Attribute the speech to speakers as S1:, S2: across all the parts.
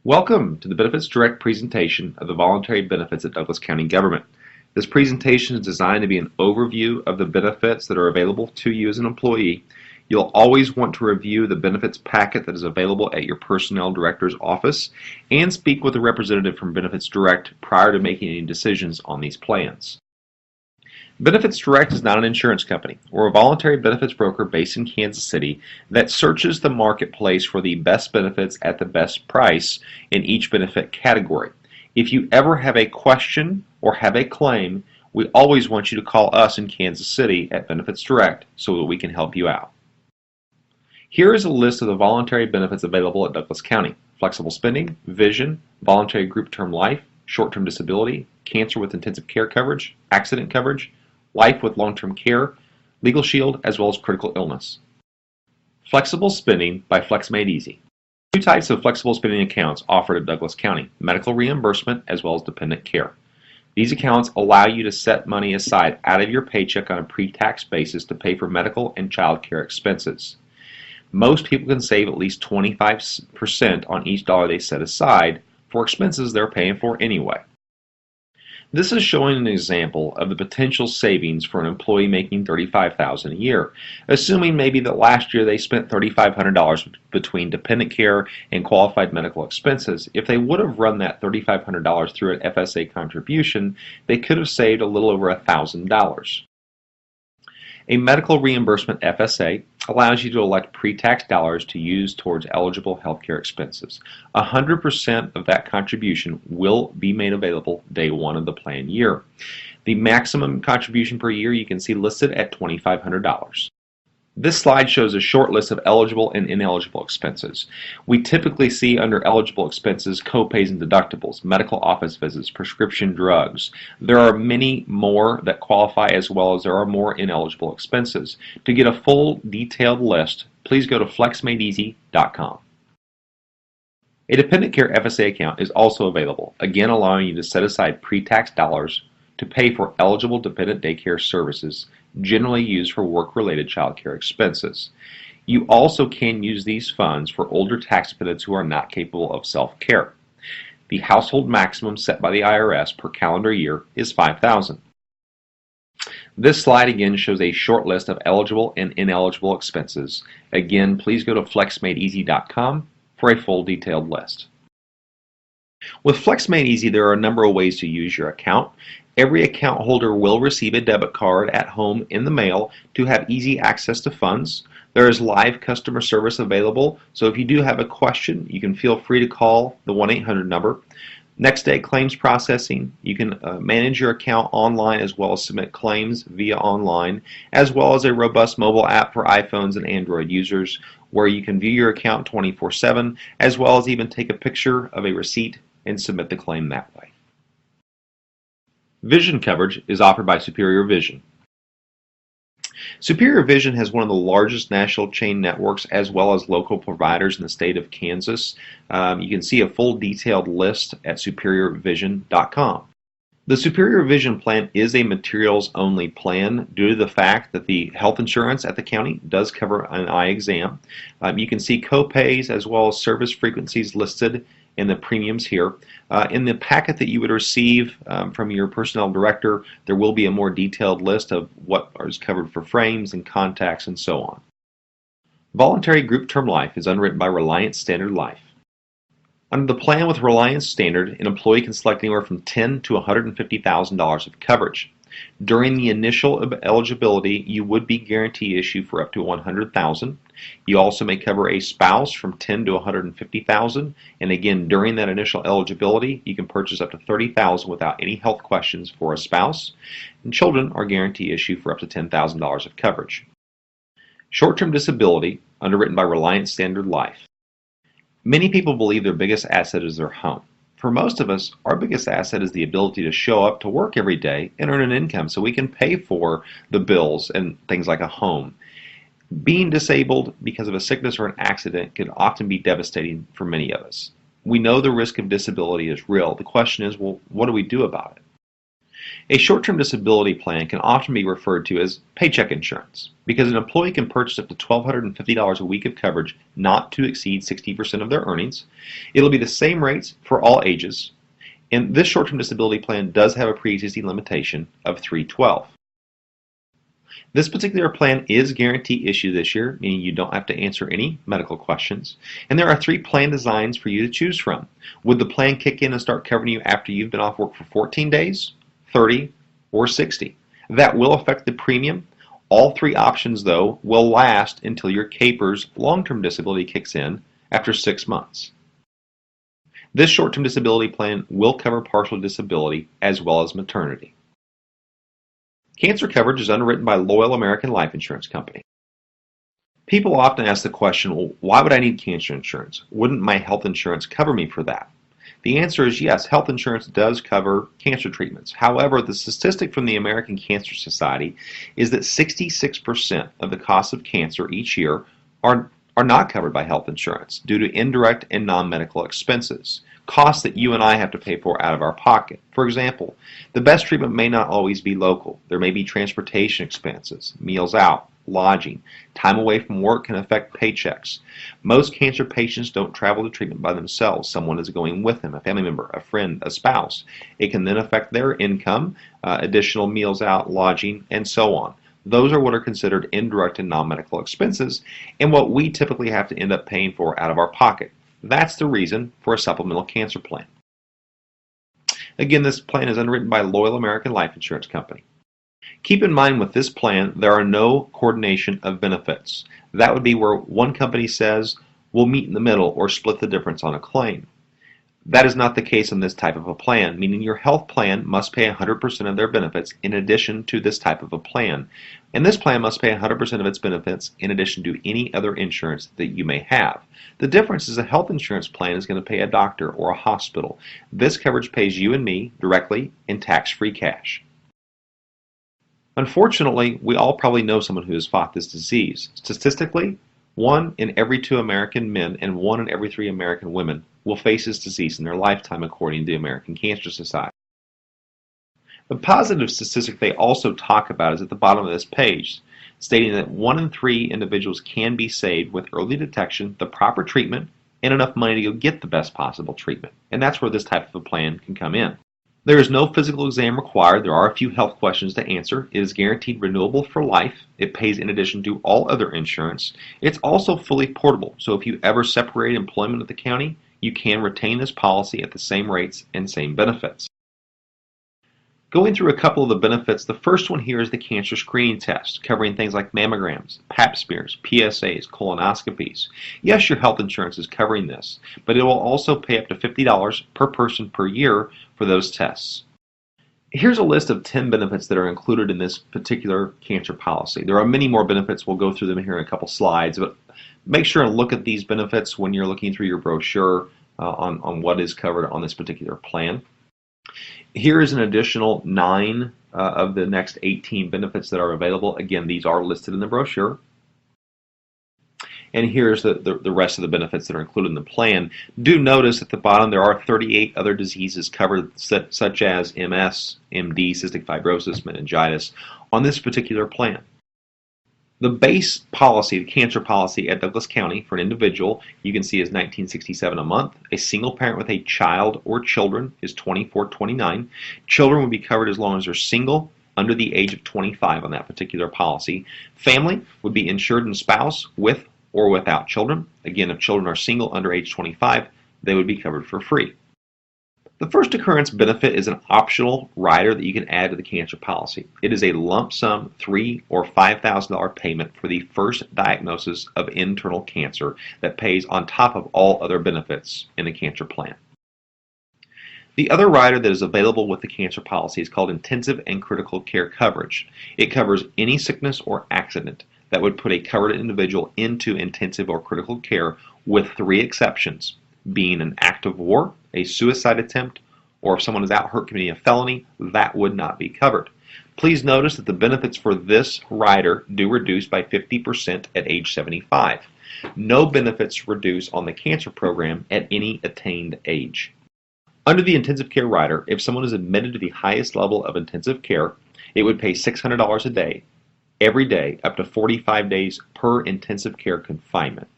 S1: Welcome to the Benefits Direct presentation of the voluntary benefits at Douglas County Government. This presentation is designed to be an overview of the benefits that are available to you as an employee. You'll always want to review the benefits packet that is available at your Personnel Director's office and speak with a representative from Benefits Direct prior to making any decisions on these plans. Benefits Direct is not an insurance company. We're a voluntary benefits broker based in Kansas City that searches the marketplace for the best benefits at the best price in each benefit category. If you ever have a question or have a claim, we always want you to call us in Kansas City at Benefits Direct so that we can help you out. Here is a list of the voluntary benefits available at Douglas County: flexible spending, vision, voluntary group term life, short-term disability, cancer with intensive care coverage, accident coverage, life with long-term care, legal shield, as well as critical illness. Flexible spending by Flex Made Easy. Two types of flexible spending accounts offered at Douglas County: medical reimbursement as well as dependent care. These accounts allow you to set money aside out of your paycheck on a pre-tax basis to pay for medical and child care expenses. Most people can save at least 25% on each dollar they set aside for expenses they're paying for anyway. This is showing an example of the potential savings for an employee making $35,000 a year, assuming maybe that last year they spent $3,500 between dependent care and qualified medical expenses. If they would have run that $3,500 through an FSA contribution, they could have saved a little over $1,000. A medical reimbursement FSA allows you to elect pre-tax dollars to use towards eligible healthcare expenses. 100% of that contribution will be made available day one of the plan year. The maximum contribution per year you can see listed at $2,500. This slide shows a short list of eligible and ineligible expenses. We typically see under eligible expenses copays and deductibles, medical office visits, prescription drugs. There are many more that qualify, as well as there are more ineligible expenses. To get a full detailed list, please go to flexmadeeasy.com. A dependent care FSA account is also available, again allowing you to set aside pre-tax dollars to pay for eligible dependent daycare services, generally used for work-related child care expenses. You also can use these funds for older tax dependents who are not capable of self-care. The household maximum set by the IRS per calendar year is $5,000. This slide again shows a short list of eligible and ineligible expenses. Again, please go to flexmadeeasy.com for a full detailed list. With Flex Made Easy, there are a number of ways to use your account. Every account holder will receive a debit card at home in the mail to have easy access to funds. There is live customer service available, so if you do have a question, you can feel free to call the 1-800 number. Next day claims processing. You can manage your account online as well as submit claims via online, as well as a robust mobile app for iPhones and Android users where you can view your account 24/7, as well as even take a picture of a receipt and submit the claim that way. Vision coverage is offered by Superior Vision. Superior Vision has one of the largest national chain networks as well as local providers in the state of Kansas. You can see a full detailed list at superiorvision.com. The Superior Vision plan is a materials-only plan due to the fact that the health insurance at the county does cover an eye exam. You can see co-pays as well as service frequencies listed in the premiums here. In the packet that you would receive from your personnel director, there will be a more detailed list of what is covered for frames and contacts and so on. Voluntary Group Term Life is underwritten by Reliance Standard Life. Under the plan with Reliance Standard, an employee can select anywhere from $10,000 to $150,000 of coverage. During the initial eligibility, you would be guarantee issue for up to $100,000. You also may cover a spouse from $10,000 to $150,000, and again, during that initial eligibility, you can purchase up to $30,000 without any health questions for a spouse. And children are guarantee issue for up to $10,000 of coverage. Short-term disability, underwritten by Reliance Standard Life. Many people believe their biggest asset is their home. For most of us, our biggest asset is the ability to show up to work every day and earn an income so we can pay for the bills and things like a home. Being disabled because of a sickness or an accident can often be devastating for many of us. We know the risk of disability is real. The question is, well, what do we do about it? A short-term disability plan can often be referred to as paycheck insurance because an employee can purchase up to $1,250 a week of coverage not to exceed 60% of their earnings. It'll be the same rates for all ages, and this short-term disability plan does have a pre-existing limitation of 312. This particular plan is guarantee issued this year, meaning you don't have to answer any medical questions. And there are 3 plan designs for you to choose from. Would the plan kick in and start covering you after you've been off work for 14 days, 30, or 60? That will affect the premium. All 3 options, though, will last until your CAPERS long-term disability kicks in after 6 months. This short-term disability plan will cover partial disability as well as maternity. Cancer coverage is underwritten by Loyal American Life Insurance Company. People often ask the question, well, why would I need cancer insurance? Wouldn't my health insurance cover me for that? The answer is yes, health insurance does cover cancer treatments. However, the statistic from the American Cancer Society is that 66% of the costs of cancer each year are not covered by health insurance due to indirect and non-medical expenses, costs that you and I have to pay for out of our pocket. For example, the best treatment may not always be local. There may be transportation expenses, meals out, lodging. Time away from work can affect paychecks. Most cancer patients don't travel to treatment by themselves. Someone is going with them, a family member, a friend, a spouse. It can then affect their income, additional meals out, lodging, and so on. Those are what are considered indirect and non-medical expenses and what we typically have to end up paying for out of our pocket. That's the reason for a supplemental cancer plan. Again, this plan is underwritten by Loyal American Life Insurance Company. Keep in mind with this plan, there are no coordination of benefits. That would be where one company says, we'll meet in the middle or split the difference on a claim. That is not the case in this type of a plan, meaning your health plan must pay 100% of their benefits in addition to this type of a plan. And this plan must pay 100% of its benefits in addition to any other insurance that you may have. The difference is a health insurance plan is going to pay a doctor or a hospital. This coverage pays you and me directly in tax-free cash. Unfortunately, we all probably know someone who has fought this disease. Statistically, 1 in every 2 American men and 1 in every 3 American women will face this disease in their lifetime, according to the American Cancer Society. The positive statistic they also talk about is at the bottom of this page, stating that 1 in 3 individuals can be saved with early detection, the proper treatment, and enough money to go get the best possible treatment. And that's where this type of a plan can come in. There is no physical exam required. There are a few health questions to answer. It is guaranteed renewable for life. It pays in addition to all other insurance. It's also fully portable, so if you ever separate employment at the county, you can retain this policy at the same rates and same benefits. Going through a couple of the benefits, the first one here is the cancer screening test, covering things like mammograms, pap smears, PSAs, colonoscopies. Yes, your health insurance is covering this, but it will also pay up to $50 per person per year for those tests. Here's a list of 10 benefits that are included in this particular cancer policy. There are many more benefits. We'll go through them here in a couple slides, but make sure and look at these benefits when you're looking through your brochure on what is covered on this particular plan. Here is an additional 9 of the next 18 benefits that are available. Again, these are listed in the brochure. And here's the rest of the benefits that are included in the plan. Do notice at the bottom there are 38 other diseases covered, such as MS, MD, cystic fibrosis, meningitis, on this particular plan. The base policy, the cancer policy at Douglas County for an individual, you can see is $19.67 a month. A single parent with a child or children is $24.29. Children would be covered as long as they're single, under the age of 25 on that particular policy. Family would be insured and spouse with or without children. Again, if children are single under age 25, they would be covered for free. The first occurrence benefit is an optional rider that you can add to the cancer policy. It is a lump sum $3,000 or $5,000 payment for the first diagnosis of internal cancer that pays on top of all other benefits in the cancer plan. The other rider that is available with the cancer policy is called intensive and critical care coverage. It covers any sickness or accident that would put a covered individual into intensive or critical care, with 3 exceptions, being an act of war, a suicide attempt, or if someone is out hurt committing a felony, that would not be covered. Please notice that the benefits for this rider do reduce by 50% at age 75. No benefits reduce on the cancer program at any attained age. Under the intensive care rider, if someone is admitted to the highest level of intensive care, it would pay $600 a day, every day, up to 45 days per intensive care confinement.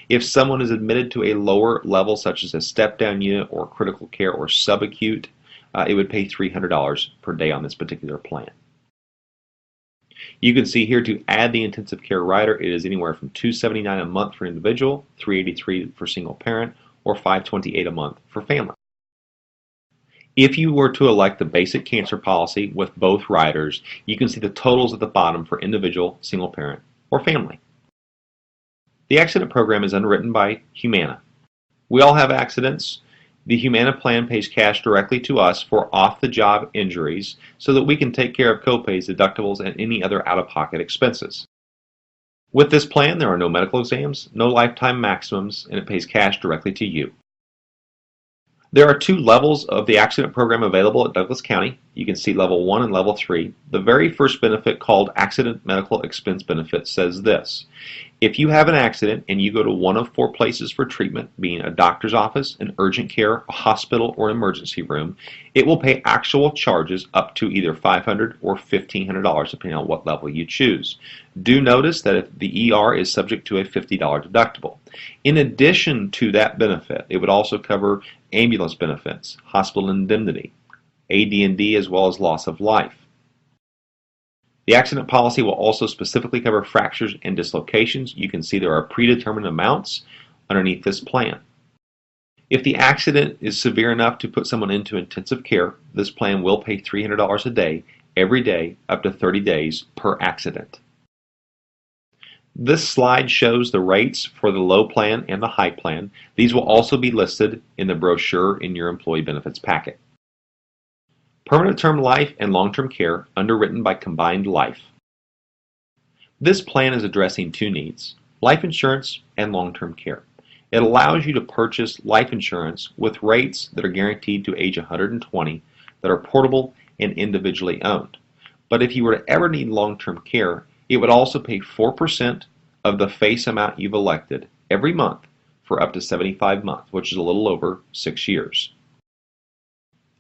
S1: If someone is admitted to a lower level, such as a step-down unit or critical care or subacute, it would pay $300 per day on this particular plan. You can see here to add the intensive care rider, it is anywhere from $279 a month for individual, $383 for single parent, or $528 a month for family. If you were to elect the basic cancer policy with both riders, you can see the totals at the bottom for individual, single parent, or family. The accident program is underwritten by Humana. We all have accidents. The Humana plan pays cash directly to us for off-the-job injuries so that we can take care of copays, deductibles, and any other out-of-pocket expenses. With this plan, there are no medical exams, no lifetime maximums, and it pays cash directly to you. There are 2 levels of the accident program available at Douglas County. You can see level 1 and level 3. The very first benefit, called Accident Medical Expense Benefit, says this: if you have an accident and you go to one of 4 places for treatment, being a doctor's office, an urgent care, a hospital, or an emergency room, it will pay actual charges up to either $500 or $1,500, depending on what level you choose. Do notice that if the ER is subject to a $50 deductible. In addition to that benefit, it would also cover ambulance benefits, hospital indemnity, AD&D, as well as loss of life. The accident policy will also specifically cover fractures and dislocations. You can see there are predetermined amounts underneath this plan. If the accident is severe enough to put someone into intensive care, this plan will pay $300 a day, every day, up to 30 days per accident. This slide shows the rates for the low plan and the high plan. These will also be listed in the brochure in your employee benefits packet. Permanent term life and long-term care, underwritten by Combined Life. This plan is addressing 2 needs: life insurance and long-term care. It allows you to purchase life insurance with rates that are guaranteed to age 120, that are portable and individually owned. But if you were to ever need long-term care, it would also pay 4% of the face amount you've elected every month for up to 75 months, which is a little over 6 years.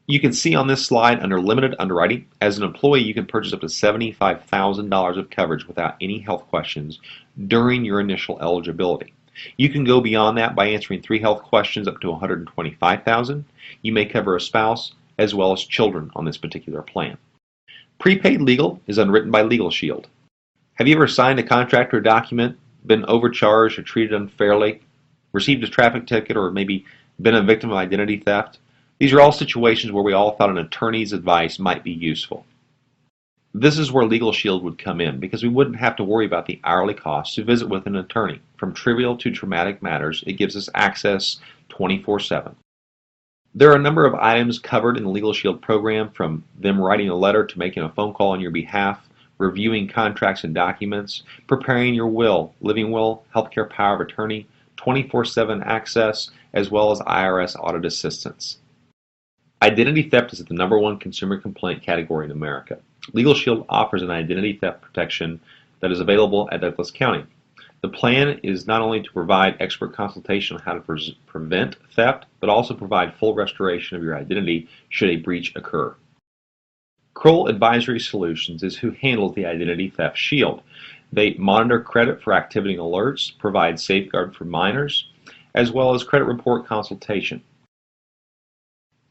S1: You can see on this slide under limited underwriting, as an employee you can purchase up to $75,000 of coverage without any health questions during your initial eligibility. You can go beyond that by answering 3 health questions up to $125,000. You may cover a spouse as well as children on this particular plan. Prepaid legal is underwritten by Legal Shield. Have you ever signed a contract or document, been overcharged or treated unfairly, received a traffic ticket, or maybe been a victim of identity theft? These are all situations where we all thought an attorney's advice might be useful. This is where Legal Shield would come in, because we wouldn't have to worry about the hourly costs to visit with an attorney. From trivial to traumatic matters, it gives us access 24/7. There are a number of items covered in the Legal Shield program, from them writing a letter to making a phone call on your behalf, reviewing contracts and documents, preparing your will, living will, healthcare power of attorney, 24/7 access, as well as IRS audit assistance. Identity theft is the #1 consumer complaint category in America. Legal Shield offers an identity theft protection that is available at Douglas County. The plan is not only to provide expert consultation on how to prevent theft, but also provide full restoration of your identity should a breach occur. Kroll Advisory Solutions is who handles the Identity Theft Shield. They monitor credit for activity alerts, provide safeguard for minors, as well as credit report consultation.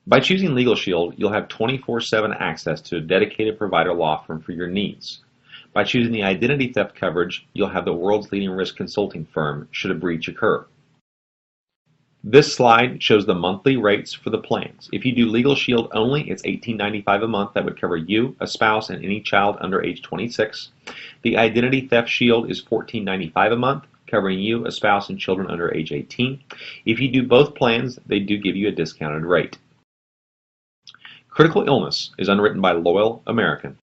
S1: By choosing Legal Shield, you'll have 24/7 access to a dedicated provider law firm for your needs. By choosing the identity theft coverage, you'll have the world's leading risk consulting firm should a breach occur. This slide shows the monthly rates for the plans. If you do Legal Shield only, it's $18.95 a month. That would cover you, a spouse, and any child under age 26. The Identity Theft Shield is $14.95 a month, covering you, a spouse, and children under age 18. If you do both plans, they do give you a discounted rate. Critical illness is underwritten by Loyal American.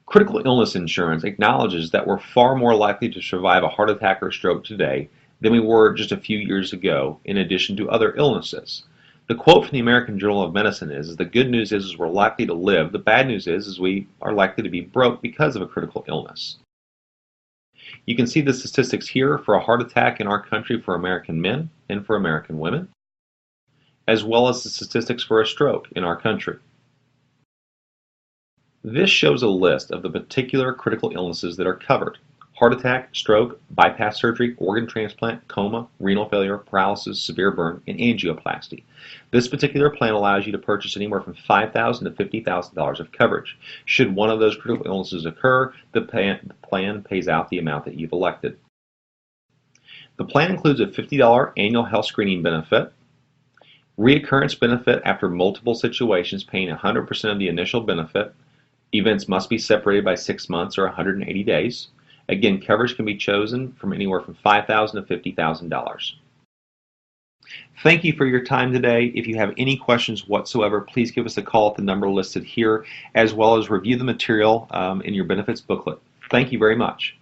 S1: Critical illness insurance acknowledges that we're far more likely to survive a heart attack or stroke today than we were just a few years ago, in addition to other illnesses. The quote from the American Journal of Medicine is, the good news is we're likely to live. The bad news is we are likely to be broke because of a critical illness. You can see the statistics here for a heart attack in our country for American men and for American women. as well as the statistics for a stroke in our country. This shows a list of the particular critical illnesses that are covered: heart attack, stroke, bypass surgery, organ transplant, coma, renal failure, paralysis, severe burn, and angioplasty. This particular plan allows you to purchase anywhere from $5,000 to $50,000 of coverage. Should one of those critical illnesses occur, the plan pays out the amount that you've elected. The plan includes a $50 annual health screening benefit, reoccurrence benefit after multiple situations paying 100% of the initial benefit. Events must be separated by 6 months or 180 days. Again, coverage can be chosen from anywhere from $5,000 to $50,000. Thank you for your time today. If you have any questions whatsoever, please give us a call at the number listed here, as well as review the material in your benefits booklet. Thank you very much.